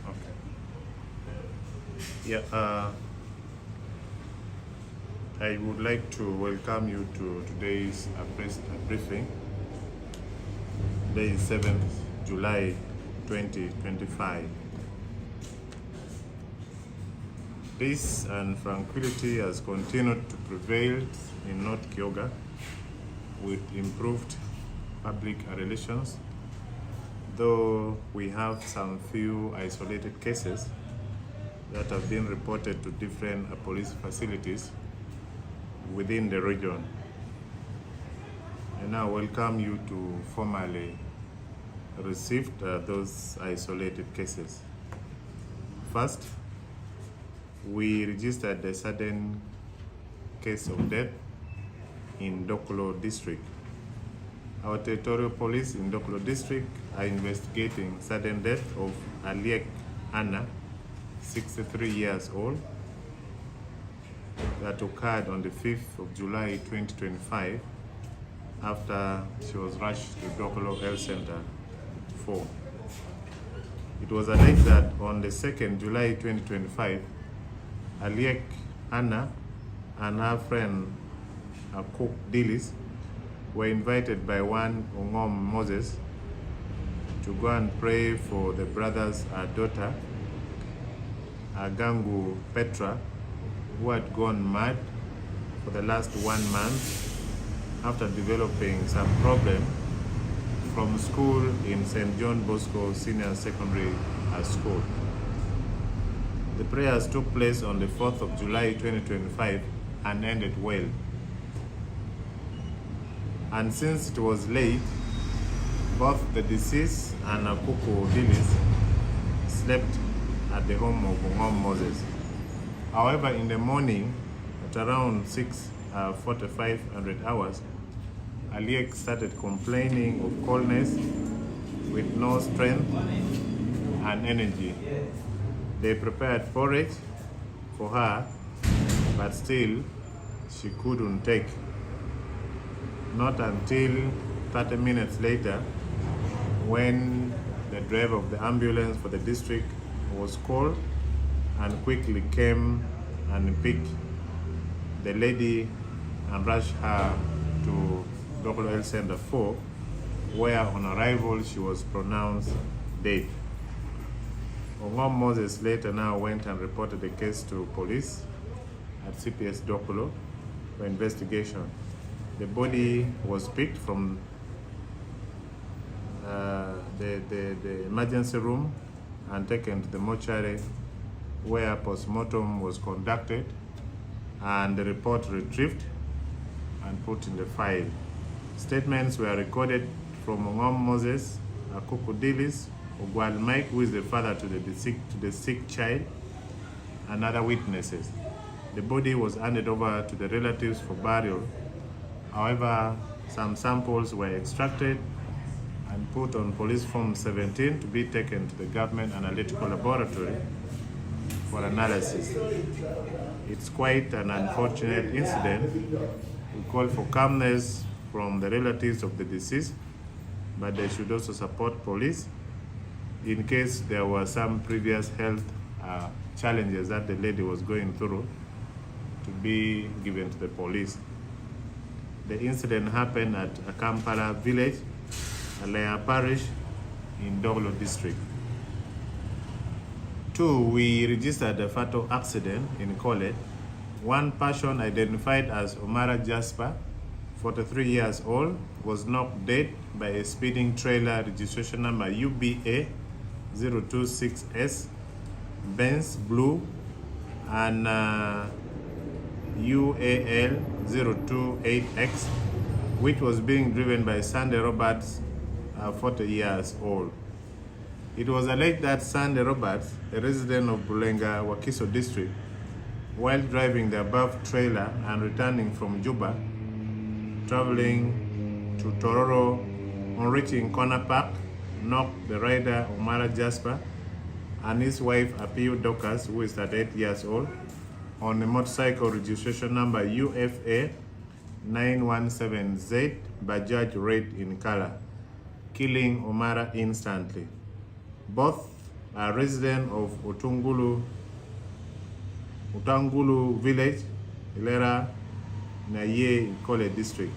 Okay. Yeah. I would like to welcome you to today's press briefing. Today is 7th July 2025. Peace and tranquility has continued to prevail in North Kyoga with improved public relations, though we have some few isolated cases that have been reported to different police facilities within the region. I now welcome you to formally receive those isolated cases. First, we registered a sudden case of death in Dokolo district. Our territorial police in Dokolo district are investigating sudden death of Aliek Anna, 63 years old, that occurred on the 5th of July 2025 after she was rushed to Dokolo Health Center 4. It was alleged that on the 2nd July 2025, Aliek Anna and her friend Cook Dillis were invited by one Ongom Moses to go and pray for the brother's daughter, Gangu Petra, who had gone mad for the last 1 month after developing some problem from school in St. John Bosco Senior Secondary School. The prayers took place on the 4th of July 2025 and ended well. And since it was late, both the deceased and Akuko Dillis slept at the home of Ongom Moses. However, in the morning, at around 6:45 hours, Aliek started complaining of coldness with no strength and energy. They prepared porridge for her, but still she couldn't take. Not until 30 minutes later, when the driver of the ambulance for the district was called and quickly came and picked the lady and rushed her to Dokolo Health Center 4, where on arrival she was pronounced dead. Ongom Moses later now went and reported the case to police at C.P.S. Dokolo for investigation. The body was picked from the emergency room and taken to the mortuary, where postmortem was conducted and the report retrieved and put in the file. Statements were recorded from Ongom Moses, Akuku Dillis, Ogwal Mike, who is the father to the sick child, and other witnesses. The body was handed over to the relatives for burial. However, some samples were extracted and put on police form 17 to be taken to the government analytical laboratory for analysis. It's quite an unfortunate incident. We call for calmness from the relatives of the deceased, but they should also support police in case there were some previous health challenges that the lady was going through, to be given to the police. The incident happened at Kampala village, Alea parish in Dokolo district. 2, we registered a fatal accident in Kole. One person identified as Omara Jasper, 43 years old, was knocked dead by a speeding trailer registration number UBA 026S, Benz Blue, and UAL 028X, which was being driven by Sandy Roberts, 40 years old. It was alleged that Sandy Roberts, a resident of Bulenga, Wakiso district, while driving the above trailer and returning from Juba, traveling to Tororo, on reaching Corner Park, knocked the rider Omara Jasper and his wife Apiu Dokas, who is 38 years old, on a motorcycle registration number UFA 917Z, Bajaj red in color, killing Omara instantly. Both a resident of Utangulu village, Lira, in Aye College district.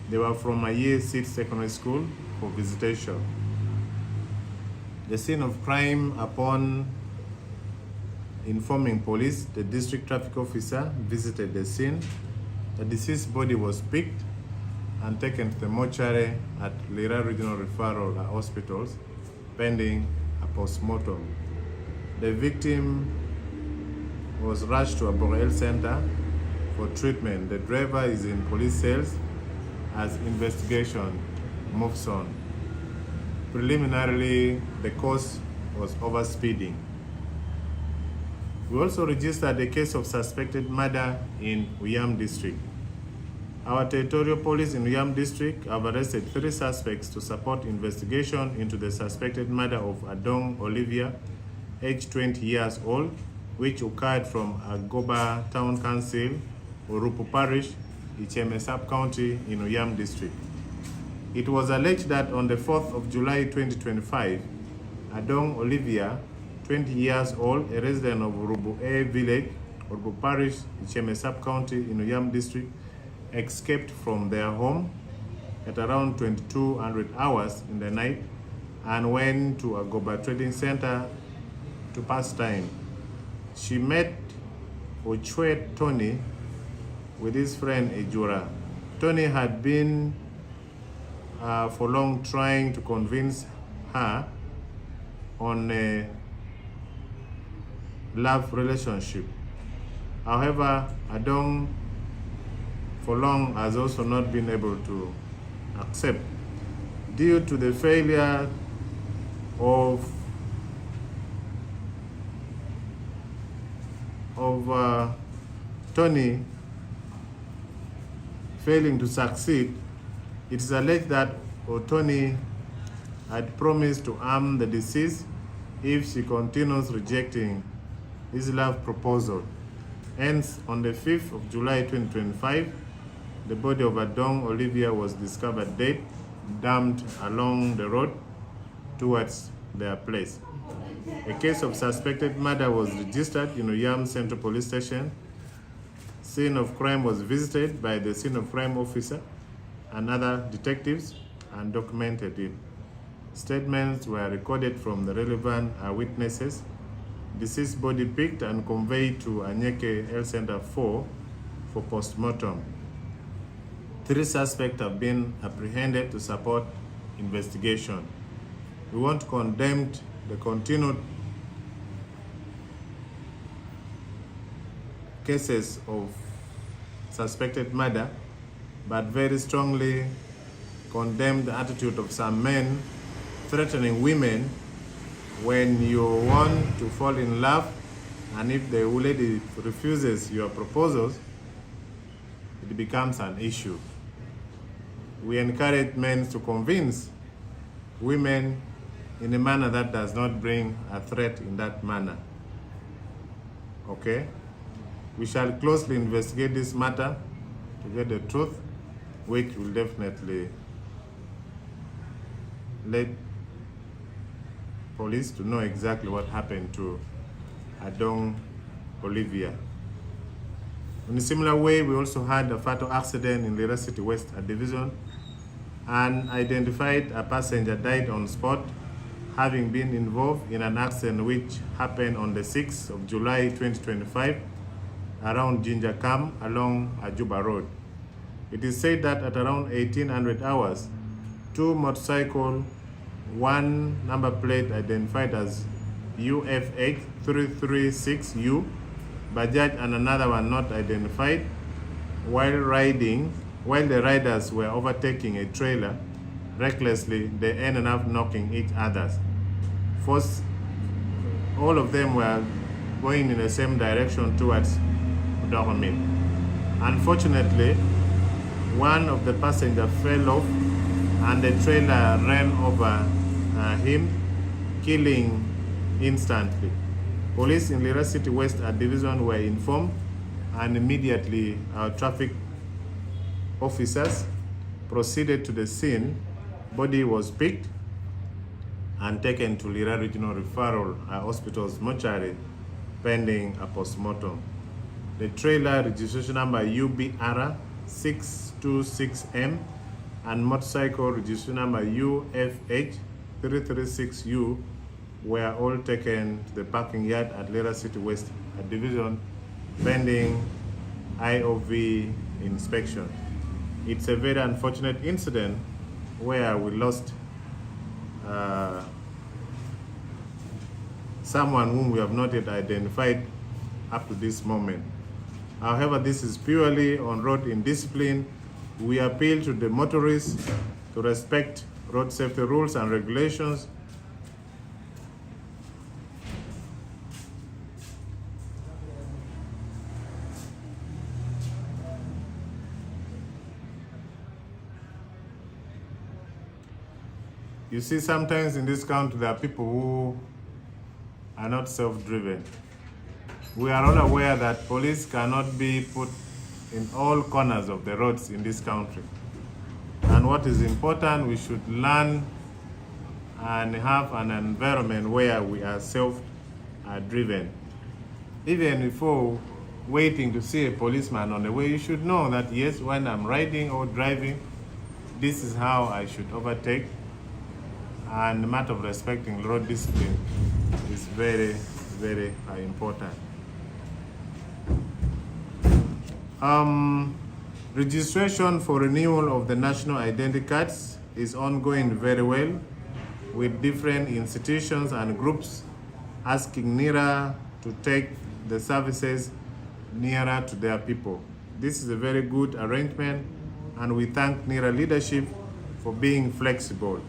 They were from Aye City Secondary School for visitation. The scene of crime, upon informing police, the district traffic officer visited the scene. The deceased body was picked and taken to the mortuary at Lira Regional Referral Hospitals, pending a post-mortem. The victim was rushed to a Health Center for treatment. The driver is in police cells as investigation moves on. Preliminarily, the cause was overspeeding. We also registered a case of suspected murder in Uyam district. Our territorial police in Uyam district have arrested 3 suspects to support investigation into the suspected murder of Adong Olivia, aged 20 years old, which occurred from Agoba Town Council, Orupu Parish, Icheme Sub-County in Uyam district. It was alleged that on the 4th of July 2025, Adong Olivia, 20 years old, a resident of Urubu A village, Urubu Parish, Icheme Sub-County in Uyam district, escaped from their home at around 2200 hours in the night and went to a Agoba Trading Center to pass time. She met Ochwe Tony with his friend Ejura. Tony had been for long trying to convince her on a love relationship. However, Adong for long has also not been able to accept due to the failure of Tony failing to succeed. It is alleged that Tony had promised to harm the deceased if she continues rejecting his love proposal. Hence, on the 5th of July 2025, the body of Adong Olivia was discovered dead, dumped along the road towards their place. A case of suspected murder was registered in Uyam Central Police Station. Scene of crime was visited by the scene of crime officer and other detectives and documented it. Statements were recorded from the relevant witnesses. Deceased body picked and conveyed to Anyeke Health Center 4 for post-mortem. 3 suspects have been apprehended to support investigation. We want to condemn the continued cases of suspected murder, but very strongly condemn the attitude of some men threatening women when you want to fall in love, and if the lady refuses your proposals, it becomes an issue. We encourage men to convince women in a manner that does not bring a threat in that manner. Okay? We shall closely investigate this matter to get the truth, which will definitely let police to know exactly what happened to Adong Olivia. In a similar way, we also had a fatal accident in Lira City West, a division, and identified a passenger died on spot, having been involved in an accident which happened on the 6th of July 2025 around Ginger Cam along Ajuba Road. It is said that at around 1800 hours, 2 motorcycles, one number plate identified as UFH 336U, Bajaj, and another one not identified, while the riders were overtaking a trailer recklessly, they ended up knocking each other. First, all of them were going in the same direction towards Udoromit. Unfortunately, one of the passengers fell off and the trailer ran over him, killing instantly. Police in Lira City West Division were informed, and immediately our traffic officers proceeded to the scene. Body was picked and taken to Lira Regional Referral Hospital's mortuary pending a postmortem. The trailer registration number UBR 626M and motorcycle registration number UFH 336U were all taken to the parking yard at Lira City West Division pending IOV inspection. It's a very unfortunate incident where we lost someone whom we have not yet identified up to this moment. However, this is purely on road indiscipline. We appeal to the motorists to respect road safety rules and regulations. You see, sometimes in this country, there are people who are not self-driven. We are all aware that police cannot be put in all corners of the roads in this country. And what is important, we should learn and have an environment where we are self-driven. Even before waiting to see a policeman on the way, you should know that, yes, when I'm riding or driving, this is how I should overtake. And the matter of respecting road discipline is very, very important. Registration for renewal of the national identity cards is ongoing very well, with different institutions and groups asking NIRA to take the services nearer to their people. This is a very good arrangement, and we thank NIRA leadership for being flexible.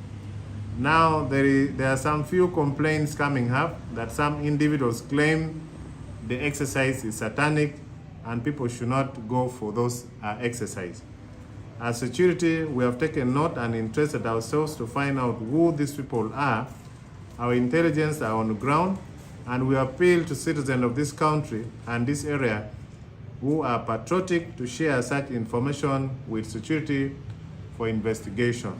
Now, there are some few complaints coming up that some individuals claim the exercise is satanic and people should not go for those exercises. As security, we have taken note and interested ourselves to find out who these people are. Our intelligence are on the ground, and we appeal to citizens of this country and this area who are patriotic to share such information with security for investigation.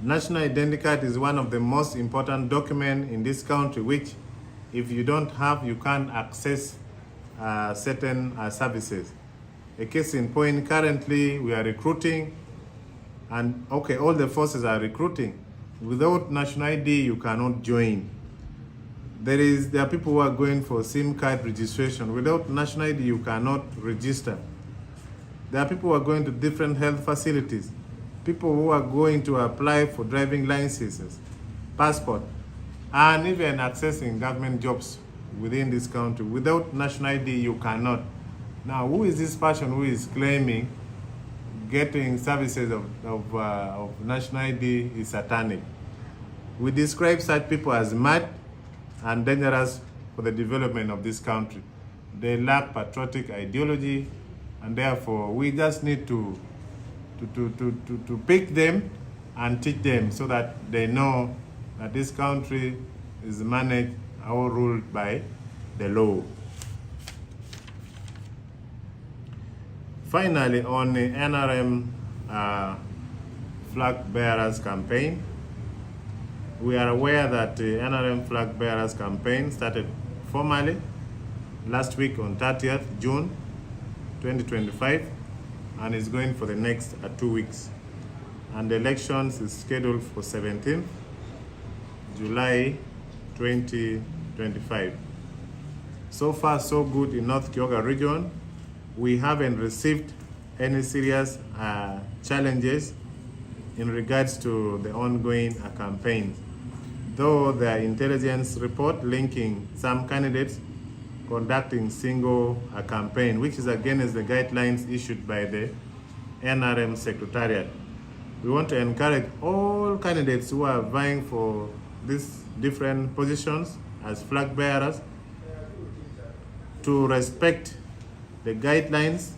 National identity card is one of the most important documents in this country, which if you don't have, you can't access certain services. A case in point, currently we are recruiting, and okay, all the forces are recruiting. Without national ID, you cannot join. There are people who are going for SIM card registration. Without national ID, you cannot register. There are people who are going to different health facilities. People who are going to apply for driving licenses, passport, and even accessing government jobs within this country. Without national ID, you cannot. Now, who is this person who is claiming getting services of national ID is satanic? We describe such people as mad and dangerous for the development of this country. They lack patriotic ideology, and therefore we just need to pick them and teach them so that they know that this country is managed or ruled by the law. Finally, on the NRM flag bearers campaign, we are aware that the NRM flag bearers campaign started formally last week on 30th June 2025 and is going for the next 2 weeks. And the elections is scheduled for 17th July 2025. So far, so good in North Kyoga region. We haven't received any serious challenges in regards to the ongoing campaigns, though there are intelligence report linking some candidates conducting single campaign, which is against the guidelines issued by the NRM Secretariat. We want to encourage all candidates who are vying for these different positions as flag bearers to respect the guidelines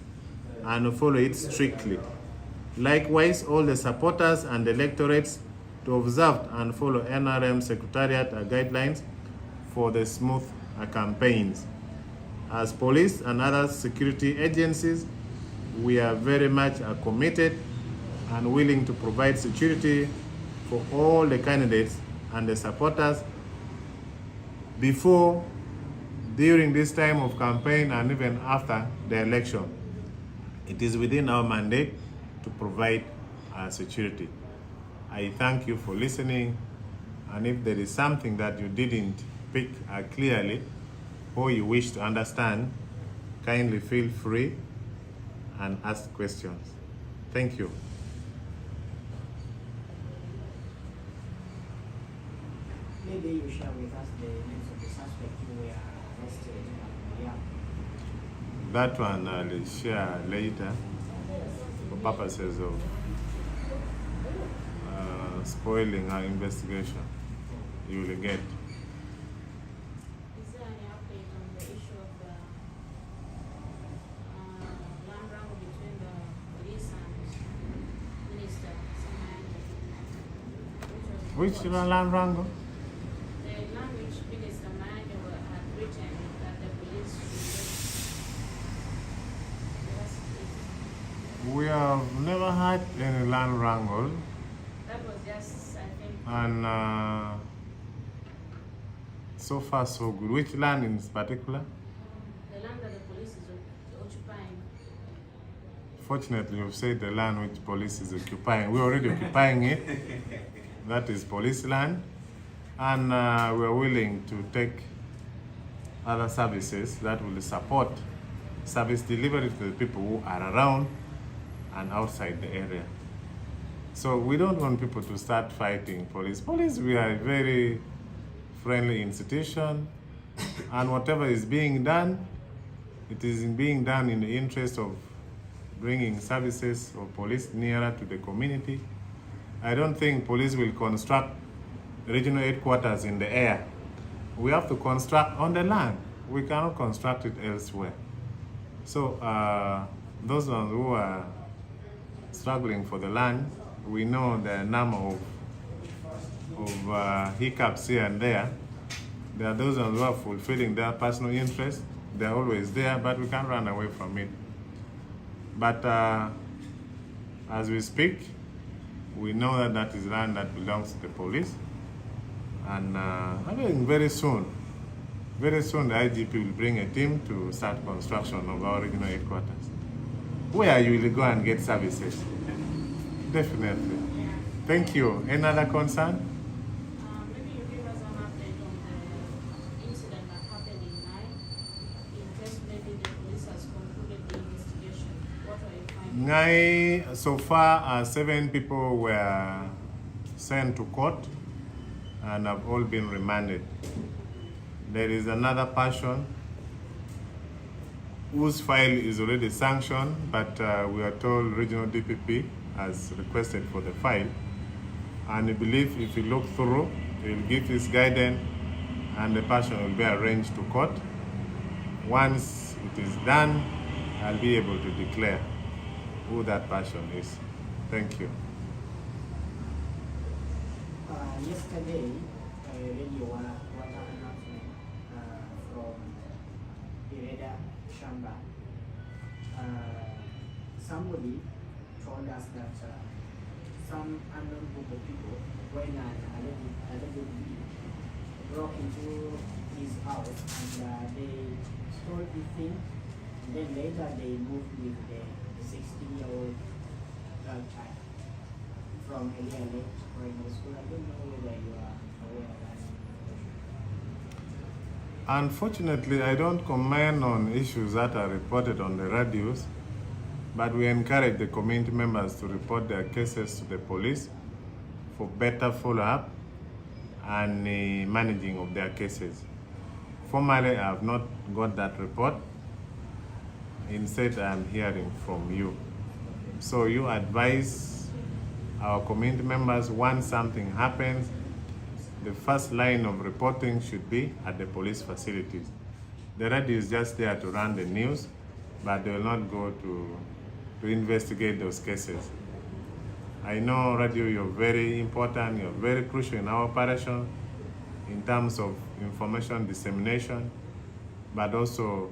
and follow it strictly. Likewise, all the supporters and electorates to observe and follow NRM Secretariat guidelines for the smooth campaigns. As police and other security agencies, we are very much committed and willing to provide security for all the candidates and the supporters before, during this time of campaign, and even after the election. It is within our mandate to provide security. I thank you for listening, and if there is something that you didn't pick clearly or you wish to understand, kindly feel free and ask questions. Thank you. Maybe you share with us the names of the suspects who were arrested and yeah. That one I'll share later for purposes of spoiling our investigation. You will get. Is there any update on the issue of the land wrangle between the police and Minister Samaya? Which land wrangle? The land which Minister Samaya had written that the police should We have never had any land wrangle. that was just, I think, And so far so good. Which land in particular? the land that the police is occupying. Fortunately, you've said the land which police is occupying. We're already occupying it. That is police land. And we're willing to take other services that will support service delivery to the people who are around and outside the area. So we don't want people to start fighting police. Police, we are a very friendly institution, and whatever is being done, it is being done in the interest of bringing services of police nearer to the community. I don't think police will construct regional headquarters in the air. We have to construct on the land. We cannot construct it elsewhere. So those ones who are struggling for the land, we know the number of hiccups here and there. There are those who are fulfilling their personal interests. They're always there, but we can't run away from it. But as we speak, we know that that is land that belongs to the police. And I think very soon the IGP will bring a team to start construction of our regional headquarters, where you will go and get services. Definitely. Thank you. Any other concern? Maybe you give us an update on the incident that happened in Nai, in case maybe the police has concluded the investigation. What are you finding? Ngai, so far 7 people were sent to court and have all been remanded. There is another person whose file is already sanctioned, but we are told regional DPP has requested for the file, and I believe if you look through, he will give his guidance and the person will be arranged to court. Once it is done, I'll be able to declare who that person is. Thank you. Yesterday, I read your water announcement from Lira Shamba. Somebody told us that some unknown group of people, when allegedly broke into his house and they stole his things, and then later they moved with the 16-year-old girl child from Elia Lake Primary School. I don't know whether you are aware of that. Unfortunately, I don't comment on issues that are reported on the radios, but we encourage the community members to report their cases to the police for better follow-up and managing of their cases. Formally, I have not got that report. Instead, I am hearing from you. So you advise our community members, once something happens, the first line of reporting should be at the police facilities. The radio is just there to run the news, but they will not go to investigate those cases. I know radio, you're very important, you're very crucial in our operation in terms of information dissemination, but also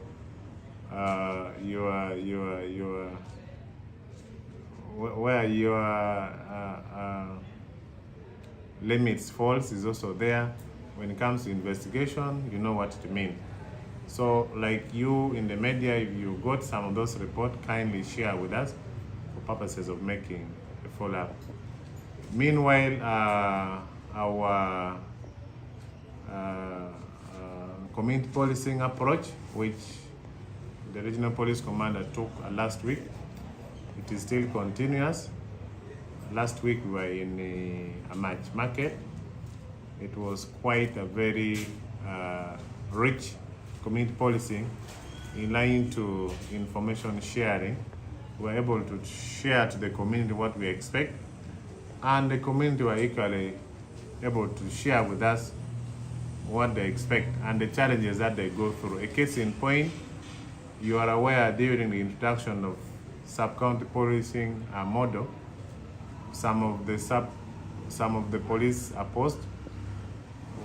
limits false is also there. When it comes to investigation, you know what it means. So like you in the media, if you got some of those reports, kindly share with us for purposes of making a follow-up. Meanwhile, our community policing approach, which the regional police commander took last week, it is still continuous. Last week we were in a market. It was quite a very rich community policing in line to information sharing. We were able to share to the community what we expect, and the community were equally able to share with us what they expect and the challenges that they go through. A case in point, you are aware during the introduction of sub-county policing model, some of the police posts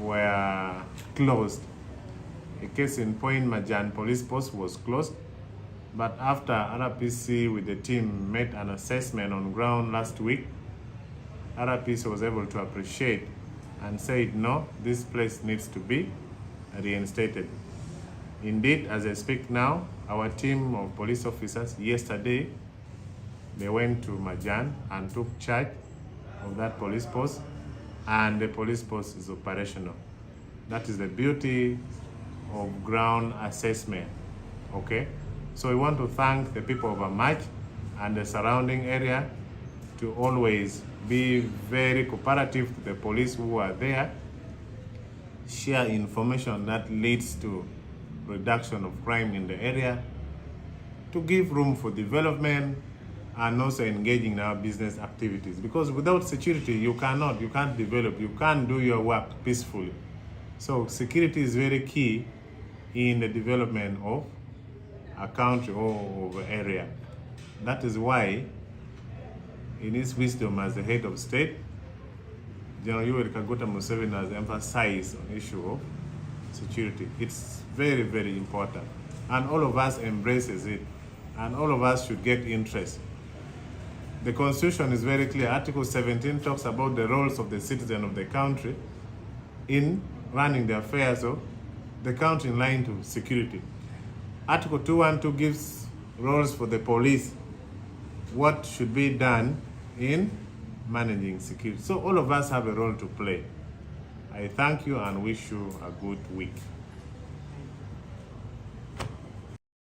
were closed. A case in point, Majan police post was closed, but after RPC with the team made an assessment on ground last week, RPC was able to appreciate and said, no, this place needs to be reinstated. Indeed, as I speak now, our team of police officers yesterday, they went to Majan and took charge of that police post, and the police post is operational. That is the beauty of ground assessment, okay? So we want to thank the people of Amach and the surrounding area to always be very cooperative to the police who are there, share information that leads to reduction of crime in the area, to give room for development, and also engaging in our business activities. Because without security, you can't develop, you can't do your work peacefully. So security is very key in the development of a country or of an area. That is why, in his wisdom as the head of state, General Yoweri Kaguta Museveni has emphasized on the issue of security. It's very, very important. And all of us embraces it. And all of us should get interest. The Constitution is very clear. Article 17 talks about the roles of the citizen of the country in running the affairs of the country in line to security. Article 212 gives roles for the police, what should be done in managing security. So all of us have a role to play. I thank you and wish you a good week.